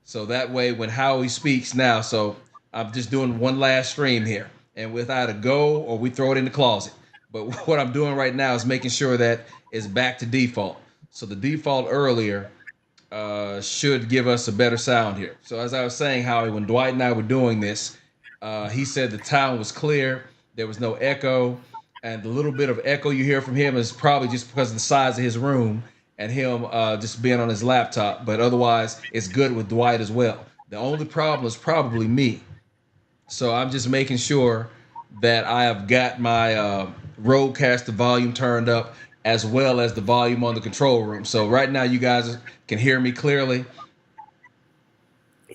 So that way, when Howie speaks now, so I'm just doing one last stream here, and without a go or we throw it in the closet. But what I'm doing right now is making sure that it's back to default. So the default earlier should give us a better sound here. So as I was saying, Howie, when Dwight and I were doing this, he said the town was clear, there was no echo, and the little bit of echo you hear from him is probably just because of the size of his room and him just being on his laptop. But otherwise, it's good with Dwight as well. The only problem is probably me. So I'm just making sure that I have got my Rodecaster volume turned up as well as the volume on the control room. So right now you guys can hear me clearly.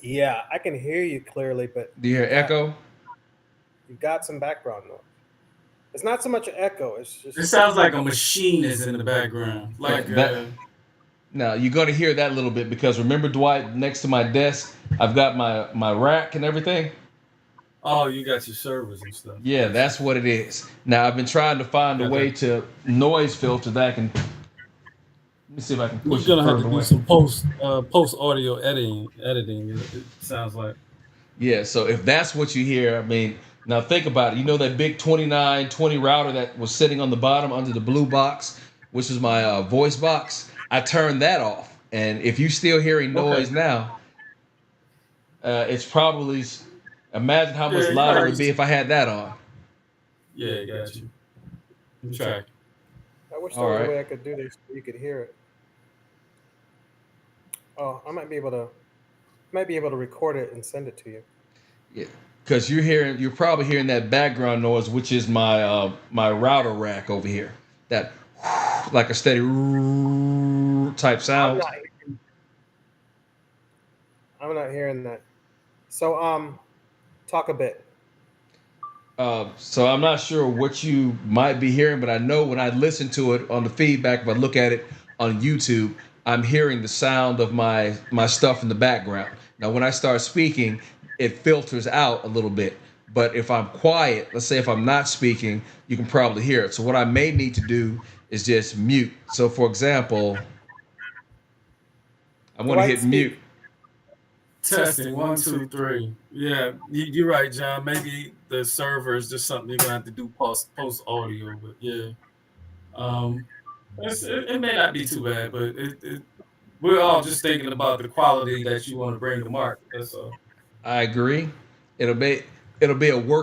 Yeah, I can hear you clearly, but Do you hear echo? you've got some background noise. It's not so much an echo. It's It just sounds like a machine is in the background. Yeah, Like that now you're gonna hear that a little bit because remember Dwight, next to my desk, I've got my rack and everything. oh, you got your servers and stuff. Yeah, Gotcha. that's what it is. Now I've been trying to find a Got way that. to noise filter that I can. Let me see if I can You're push it gonna have to further do away. some post audio editing. It sounds like. Yeah, so if that's what you hear, I mean, now think about it. You know that big 2920 router that was sitting on the bottom under the blue box, which is my voice box? I turned that off. And if you're still hearing Okay. noise now, it's probably, imagine how much Yeah, you louder it gotta. would be if I had that on. Yeah, got you. I'm tracking. I wish there All was a right. way I could do this so you could hear it. Oh, I might be able to record it and send it to you. Yeah. Because you're probably hearing that background noise, which is my router rack over here. That like a steady type I'm sound. not I'm not hearing that. So talk a bit. So I'm not sure what you might be hearing, but I know when I listen to it on the feedback, if I look at it on YouTube, I'm hearing the sound of my stuff in the background. Now, when I start speaking, it filters out a little bit. But if I'm quiet, let's say if I'm not speaking, you can probably hear it. So what I may need to do is just mute. So for example, I'm going to Dwight, hit mute. speak. Testing one, two, three. Yeah, you're right, John. Maybe the server is just something you're gonna have to do post audio, but yeah, um, it may not be too bad, but we're all just thinking about the quality that you want to bring to market. That's all. I agree. It'll be it'll be a work